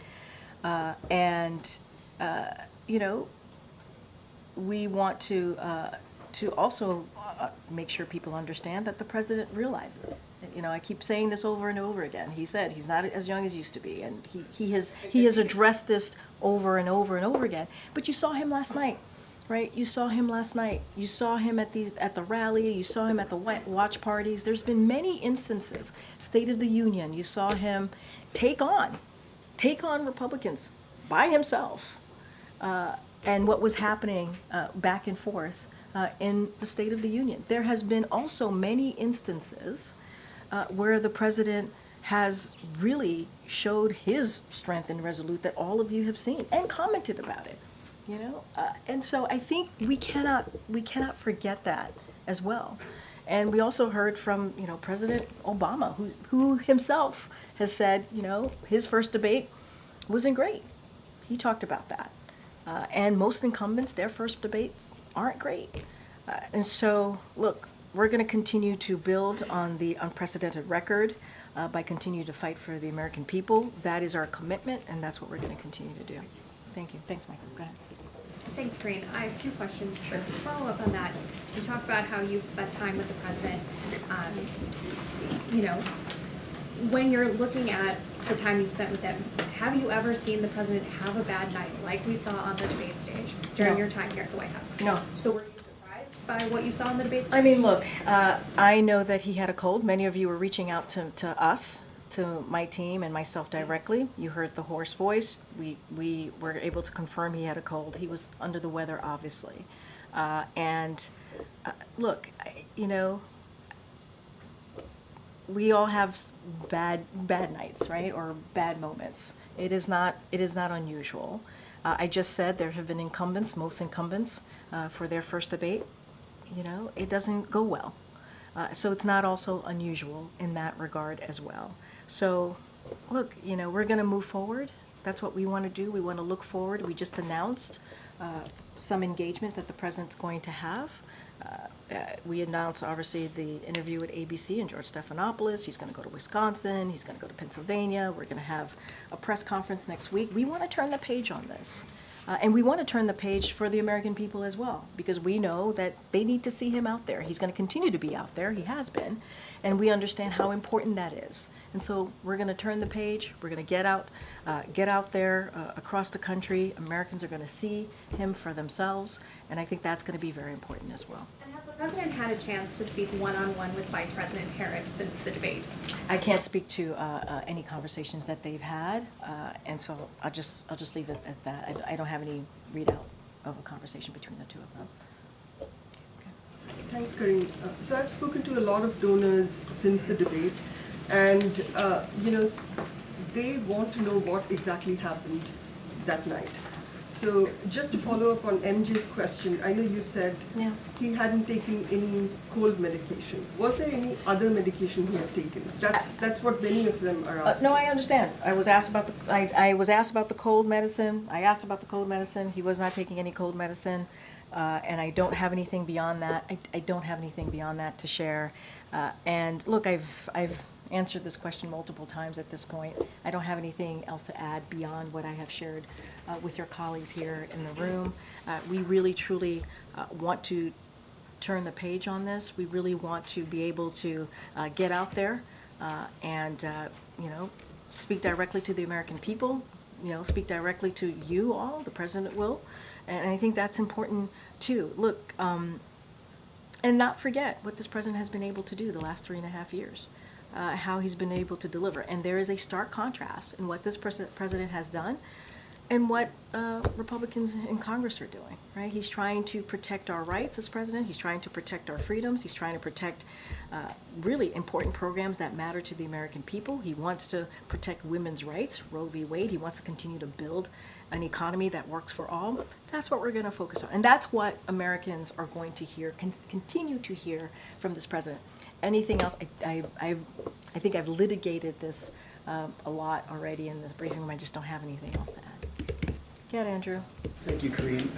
S1: We want to also make sure people understand that the president realizes. I keep saying this over and over again. He said he's not as young as he used to be, and he has addressed this over and over and over again. But you saw him last night right? You saw him last night. You saw him at the rally. You saw him at the watch parties. There's been many instances. State of the Union. You saw him take on Republicans by himself. And what was happening back and forth in the State of the Union. There has been also many instances where the president has really showed his strength and resolute that all of you have seen and commented about it. You know, and so I think we cannot forget that as well. And we also heard from, you know, President Obama, who himself has said, you know, his first debate wasn't great. He talked about that. And most incumbents, their first debates aren't great. And so, look, we're going to continue to build on the unprecedented record by continuing to fight for the American people. That is our commitment, and that's what we're going to continue to do. Thank you. Thanks, Michael. Go ahead.
S11: Thanks, Karine. I have two questions. But to follow up on that, you talked about how you've spent time with the president. You know, when you're looking at the time you've spent with him, have you ever seen the president have a bad night like we saw on the debate stage during your time here at the White House?
S1: No.
S11: So were you surprised by what you saw on the debate stage?
S1: I mean, look, I know that he had a cold. Many of you were reaching out to us, to my team and myself directly. You heard the hoarse voice. We were able to confirm he had a cold. He was under the weather, obviously. Look, you know, we all have bad nights, right, or bad moments. It is not unusual. I just said there have been incumbents, most incumbents, for their first debate. You know, it doesn't go well. So it's not also unusual in that regard as well. So, look, you know, we're going to move forward. That's what we want to do. We want to look forward. We just announced some engagement that the president's going to have. We announced, obviously, the interview at ABC and George Stephanopoulos. He's going to go to Wisconsin. He's going to go to Pennsylvania. We're going to have a press conference next week. We want to turn the page on this. And we want to turn the page for the American people as well, because we know that they need to see him out there. He's going to continue to be out there. He has been. And we understand how important that is. And so we're going to turn the page. We're going to get out there across the country. Americans are going to see him for themselves. And I think that's going to be very important as well.
S11: And has the president had a chance to speak one-on-one with Vice President Harris since the debate?
S1: I can't speak to any conversations that they've had, and so I'll just leave it at that. I don't have any readout of a conversation between the two of them.
S12: Thanks, Karine. So I've spoken to a lot of donors since the debate, and you know, they want to know what exactly happened that night. So just to follow up on MJ's question, I know you said he hadn't taken any cold medication. Was there any other medication he had taken? That's what many of them are asking.
S1: No, I understand. I was asked about the cold medicine. I asked about the cold medicine. He was not taking any cold medicine, and I don't have anything beyond that. I don't have anything beyond that to share. And look, I've answered this question multiple times at this point. I don't have anything else to add beyond what I have shared with your colleagues here in the room. We really, truly want to turn the page on this. We really want to be able to get out there and, you know, speak directly to the American people, you know, speak directly to you all, the president will. And I think that's important too. Look, and not forget what this president has been able to do the last 3.5 years. How he's been able to deliver. And there is a stark contrast in what this president has done and what Republicans in Congress are doing, right? He's trying to protect our rights as president. He's trying to protect our freedoms. He's trying to protect really important programs that matter to the American people. He wants to protect women's rights, Roe v. Wade. He wants to continue to build an economy that works for all. That's what we're going to focus on. And that's what Americans are going to hear, continue to hear from this president. Anything else, I think I've litigated this a lot already in this briefing room. I just don't have anything else to add. Yeah, Andrew.
S13: Thank you, Karine.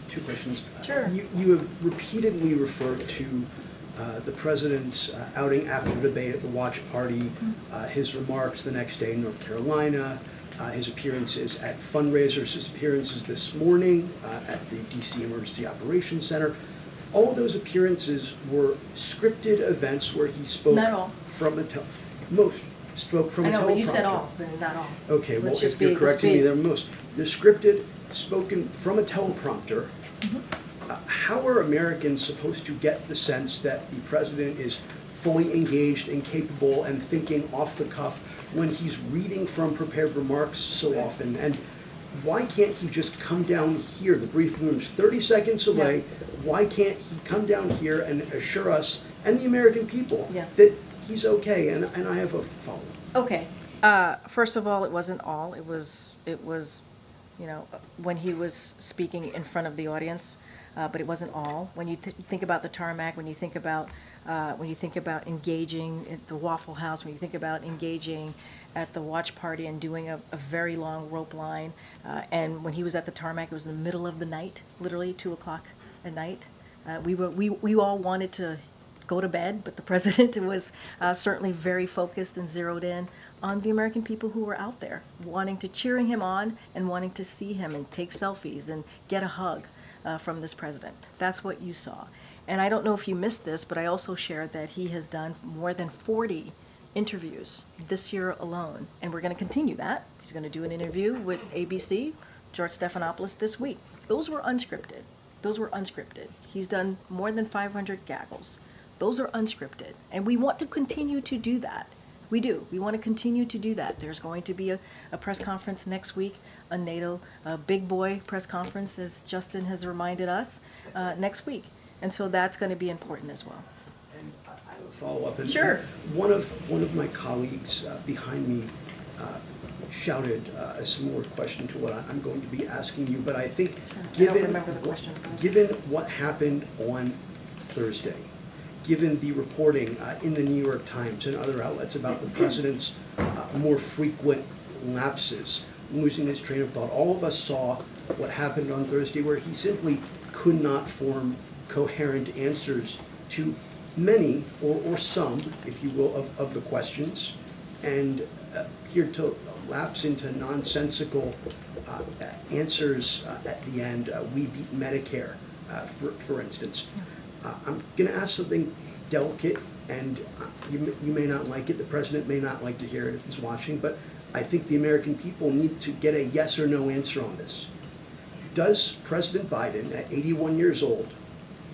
S13: Two questions.
S1: Sure.
S13: You have repeatedly referred to the president's outing after the debate at the watch party, his remarks the next day in North Carolina, his appearances at fundraisers, his appearances this morning at the DC Emergency Operations Center. All those appearances were scripted events where he spoke from a most spoke from a teleprompter.
S1: I know, but you said all, but not all.
S13: Okay, well, if you're correcting me, they're most. They're scripted, spoken from a teleprompter, how are Americans supposed to get the sense that the president is fully engaged and capable and thinking off the cuff when he's reading from prepared remarks so often? And why can't he just come down here? The briefing room's 30 seconds away.
S1: Yeah.
S13: Why can't he come down here and assure us and the American people
S1: Yeah.
S13: that he's okay? And I have a follow-up.
S1: Okay. First of all, it wasn't all. It was, you know, when he was speaking in front of the audience, but it wasn't all. When you think about the tarmac, when you think about engaging at the Waffle House, when you think about engaging at the watch party and doing a very long rope line, and when he was at the tarmac, it was in the middle of the night, literally 2 o'clock at night. We all wanted to go to bed, but the president was certainly very focused and zeroed in on the American people who were out there, cheering him on and wanting to see him and take selfies and get a hug from this president. That's what you saw. And I don't know if you missed this, but I also shared that he has done more than 40 interviews this year alone, and we're going to continue that. He's going to do an interview with ABC, George Stephanopoulos, this week. Those were unscripted. He's done more than 500 gaggles. Those are unscripted, and we want to continue to do that. We do. We want to continue to do that. There's going to be a press conference next week, a NATO big boy press conference, as Justin has reminded us, next week. And so that's going to be important as well.
S13: And I have a follow-up. And
S1: Sure.
S13: One of my colleagues behind me shouted a similar question to what I'm going to be asking you, but I think
S1: I don't remember the question.
S13: given what happened on Thursday, given the reporting in the New York Times and other outlets about the president's more frequent lapses, losing his train of thought, all of us saw what happened on Thursday, where he simply could not form coherent answers to many or some, if you will, of the questions, and appeared to lapse into nonsensical answers at the end. We beat Medicare, for instance. I'm going to ask something delicate, and you may not like it. The president may not like to hear it if he's watching, but I think the American people need to get a yes or no answer on this. Does President Biden, at 81 years old,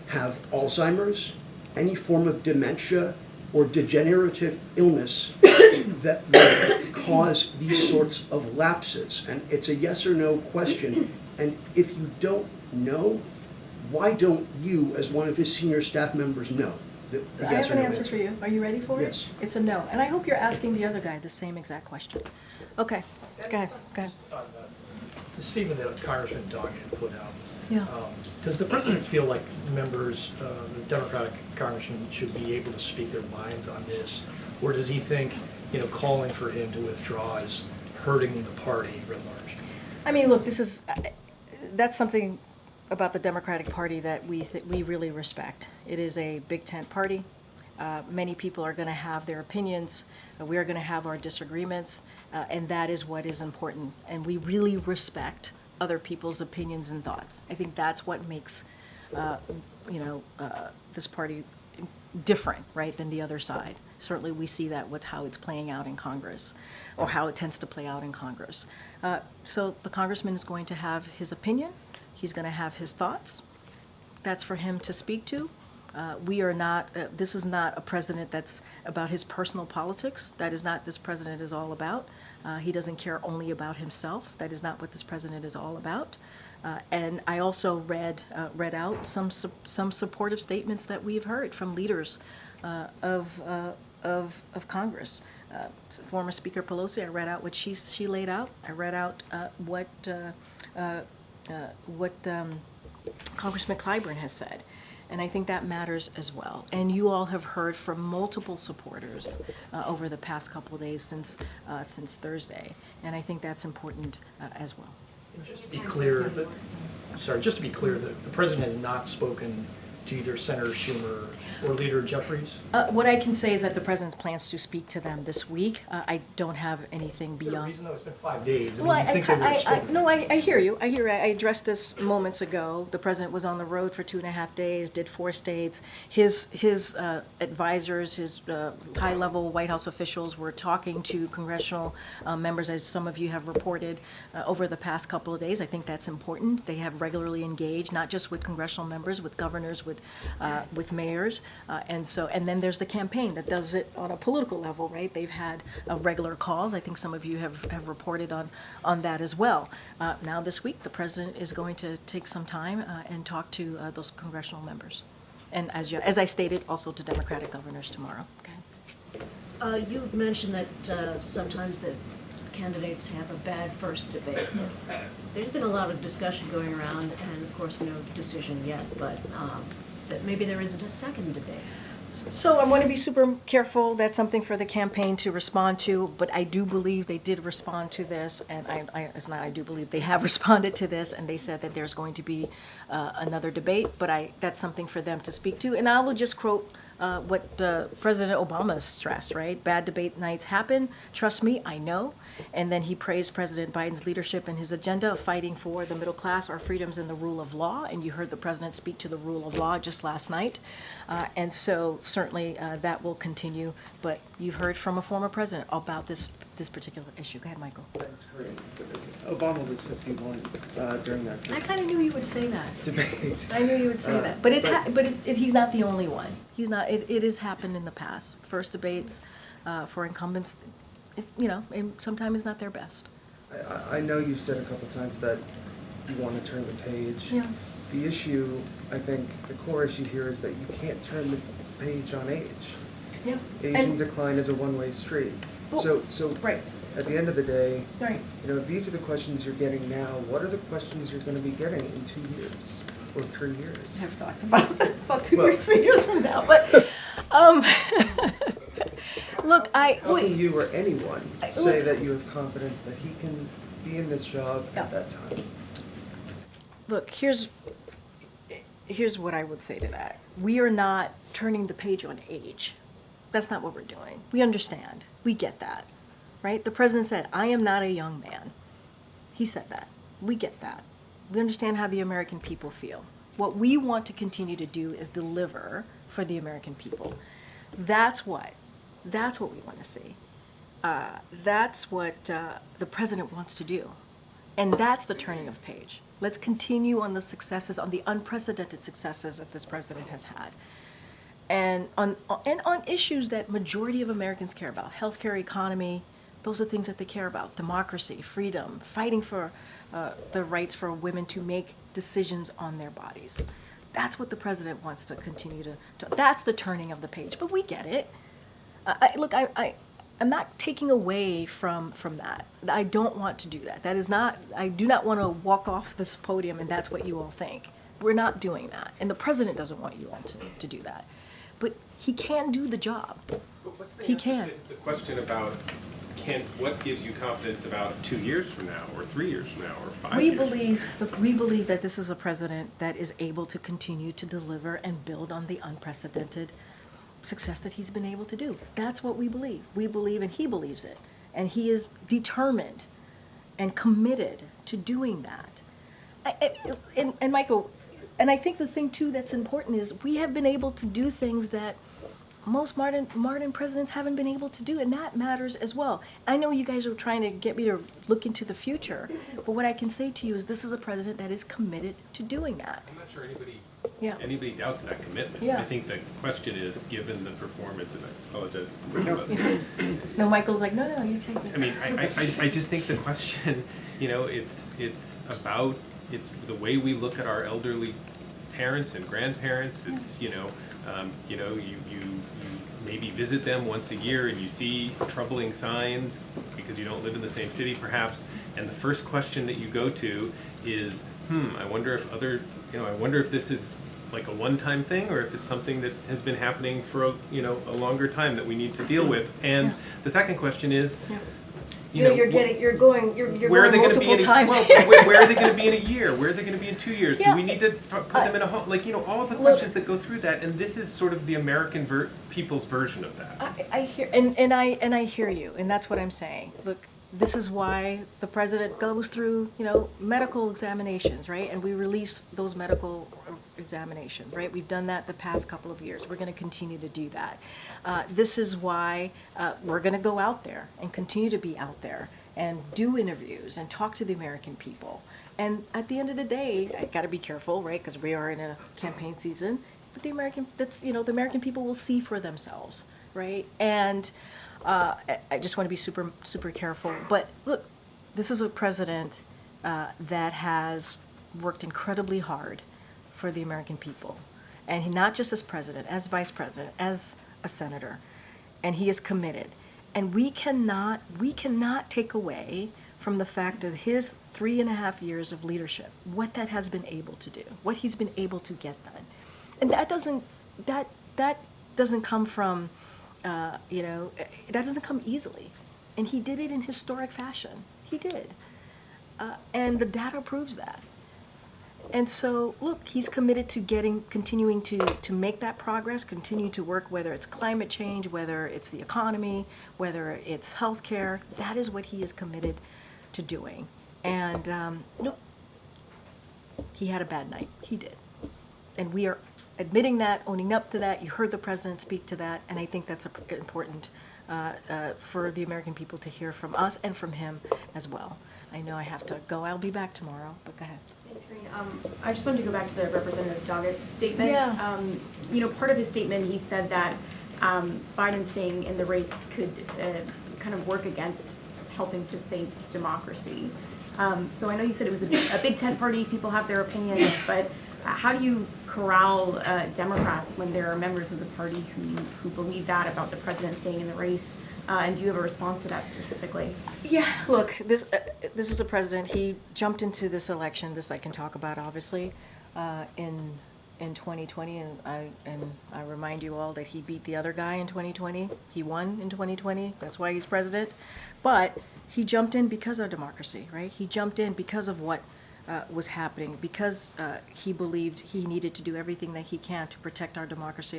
S13: have Alzheimer's, any form of dementia, or degenerative illness that would cause these sorts of lapses? And it's a yes or no question. And if you don't know, why don't you, as one of his senior staff members, know the
S1: I
S13: yes
S1: have
S13: or
S1: an
S13: no
S1: answer for you. Are you ready for it?
S13: Yes.
S1: It's a no. And I hope you're asking the other guy the same exact question. Okay. Go ahead.
S14: The statement that Congressman Doggett put out.
S1: Yeah.
S14: Does the president feel like members, the Democratic congressmen, should be able to speak their minds on this, or does he think, calling for him to withdraw is hurting the party writ large?
S1: I mean, look, that's something about the Democratic Party that we really respect. It is a big tent party. Many people are going to have their opinions. We are going to have our disagreements, and that is what is important. And we really respect other people's opinions and thoughts. I think that's what makes, this party different, right, than the other side. Certainly, we see that with how it's playing out in Congress, or how it tends to play out in Congress. So the congressman is going to have his opinion. He's going to have his thoughts. That's for him to speak to. We are not, this is not a president that's about his personal politics. That is not this president is all about. He doesn't care only about himself. That is not what this president is all about. And I also read out some supportive statements that we've heard from leaders of Congress. Former Speaker Pelosi, I read out what she laid out. I read out what Congressman Clyburn has said. And I think that matters as well. And you all have heard from multiple supporters over the past couple of days since Thursday. And I think that's important as well.
S14: Just to be clear, the president has not spoken to either Senator Schumer or Leader Jeffries?
S1: What I can say is that the president plans to speak to them this week. I don't have anything
S14: Is there a
S1: beyond.
S14: reason though it's been 5 days? I mean,
S1: Well,
S14: you think they would have spoken?
S1: no, I hear you. I hear. I addressed this moments ago. The president was on the road for 2.5 days, did 4 states. His advisors, his high-level White House officials were talking to congressional members, as some of you have reported over the past couple of days. I think that's important. They have regularly engaged, not just with congressional members, with governors, with mayors, and then there's the campaign that does it on a political level, right? They've had regular calls. I think some of you have reported on that as well. Now this week, the president is going to take some time and talk to those congressional members, and as I stated, also to Democratic governors tomorrow. Okay.
S4: You've mentioned that sometimes the candidates have a bad first debate. There's been a lot of discussion going around, and of course, no decision yet, but that maybe there isn't a second debate.
S1: So I want to be super careful. That's something for the campaign to respond to, but I do believe they did respond to this, and I do believe they have responded to this, and they said that there's going to be another debate, but that's something for them to speak to. And I will just quote what President Obama stressed, right? Bad debate nights happen. Trust me, I know. And then he praised President Biden's leadership and his agenda of fighting for the middle class, our freedoms, and the rule of law. And you heard the president speak to the rule of law just last night. And so certainly that will continue. But you've heard from a former president about this particular issue. Go ahead, Michael.
S15: Thanks, Karine. Obama was 51 during that
S1: I kind of knew you would say that.
S15: debate.
S1: I knew you would say that, but he's not the only one. He's not. It has happened in the past. First debates for incumbents, and sometimes it's not their best.
S15: I know you've said a couple times that you want to turn the page.
S1: Yeah.
S15: The issue, I think, the core issue here is that you can't turn the page on age.
S1: Yeah.
S15: Aging decline is a one-way street.
S1: Well,
S15: So
S1: right.
S15: at the end of the day,
S1: Right.
S15: if these are the questions you're getting now, what are the questions you're going to be getting in 2 years or 3 years?
S1: I have thoughts about 2 years, 3 years from now, but look,
S15: How can you or anyone say that you have confidence that he can be in this job at that time?
S1: Look, here's what I would say to that. We are not turning the page on age. That's not what we're doing. We understand. We get that, right? The president said, "I am not a young man." He said that. We get that. We understand how the American people feel. What we want to continue to do is deliver for the American people. That's what we want to see. That's what the president wants to do. And that's the turning of page. Let's continue on the successes, on the unprecedented successes that this president has had. And on issues that majority of Americans care about, healthcare, economy, those are things that they care about. Democracy, freedom, fighting for the rights for women to make decisions on their bodies. That's what the president wants to continue to that's the turning of the page. But we get it. I'm not taking away from that. I don't want to do that. I do not want to walk off this podium and that's what you all think. We're not doing that. And the president doesn't want you all to do that. But he can do the job. He can.
S10: The question about what gives you confidence about 2 years from now, or 3 years from now, or 5 years?
S1: We believe that this is a president that is able to continue to deliver and build on the unprecedented success that he's been able to do. That's what we believe. We believe, and he believes it. And he is determined and committed to doing that. And Michael, and I think the thing too that's important is we have been able to do things that most modern presidents haven't been able to do, and that matters as well. I know you guys are trying to get me to look into the future, but what I can say to you is this is a president that is committed to doing that.
S10: I'm not sure anybody doubts that commitment.
S1: Yeah.
S10: I think the question is, given the performance, and I apologize.
S1: No, Michael's like, no, you take it.
S10: I mean, I just think the question, it's about, it's the way we look at our elderly parents and grandparents. It's, you maybe visit them once a year and you see troubling signs because you don't live in the same city perhaps, and the first question that you go to is, I wonder if this is like a one-time thing or if it's something that has been happening for a longer time that we need to deal with. And the second question is,
S1: You know, you're going
S10: where are they going to be
S1: multiple times
S10: well,
S1: here.
S10: where are they going to be in a year? Where are they going to be in 2 years?
S1: Yeah.
S10: Do we need to put them in a home? Like, you know, all of the questions that go through that, and this is sort of the American people's version of that.
S1: I hear, and I hear you, and that's what I'm saying. Look, this is why the president goes through, you know, medical examinations, right? And we release those medical examinations, right? We've done that the past couple of years. We're going to continue to do that. This is why we're going to go out there and continue to be out there and do interviews and talk to the American people. And at the end of the day, I got to be careful, right? Because we are in a campaign season. But the American people will see for themselves, right? And I just want to be super, super careful. But look, this is a president that has worked incredibly hard for the American people. And he, not just as president, as vice president, as a senator. And he is committed. And we cannot take away from the fact of his 3.5 years of leadership, what that has been able to do, what he's been able to get done. And that doesn't come from, you know, that doesn't come easily. And he did it in historic fashion. He did. And the data proves that. And so, look, he's committed to continuing to make that progress, continue to work, whether it's climate change, whether it's the economy, whether it's healthcare. That is what he is committed to doing. And, look, he had a bad night. He did. And we are admitting that, owning up to that. You heard the president speak to that, and I think that's important for the American people to hear from us and from him as well. I know I have to go. I'll be back tomorrow, but go ahead.
S16: Thanks, Karine. I just wanted to go back to the Representative Doggett's statement.
S1: Yeah.
S16: You know, part of his statement, he said that Biden staying in the race could kind of work against helping to save democracy. So I know you said it was a big tent party, people have their opinions, but how do you corral Democrats when there are members of the party who believe that about the president staying in the race? And do you have a response to that specifically?
S1: Yeah, look, this is a president. He jumped into this election. This I can talk about, obviously, in 2020, and I remind you all that he beat the other guy in 2020. He won in 2020. That's why he's president. But he jumped in because of democracy, right? He jumped in because of what was happening, because he believed he needed to do everything that he can to protect our democracy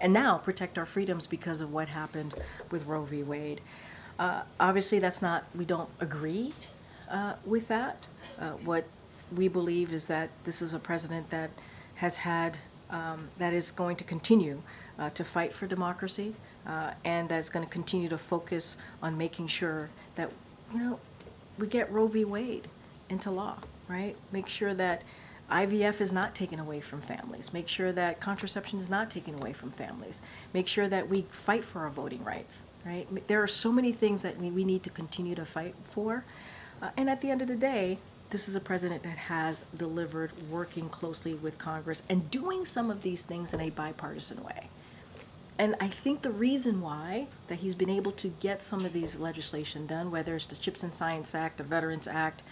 S1: and now protect our freedoms because of what happened with Roe v. Wade. Obviously, we don't agree with that. What we believe is that this is a president that has had, that is going to continue to fight for democracy, and that's going to continue to focus on making sure that, you know, we get Roe v. Wade into law. Right? Make sure that IVF is not taken away from families. Make sure that contraception is not taken away from families. Make sure that we fight for our voting rights. Right? There are so many things that we need to continue to fight for. And at the end of the day, this is a president that has delivered, working closely with Congress and doing some of these things in a bipartisan way. And I think the reason why that he's been able to get some of these legislation done, whether it's the CHIPS and Science Act, the Veterans Act,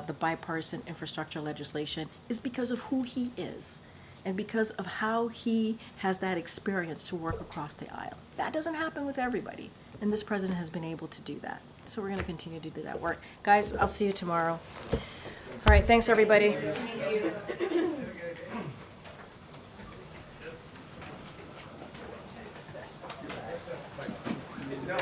S1: the bipartisan infrastructure legislation, is because of who he is and because of how he has that experience to work across the aisle. That doesn't happen with everybody, and this president has been able to do that. So we're going to continue to do that work. Guys, I'll see you tomorrow. All right, thanks everybody.
S10: No,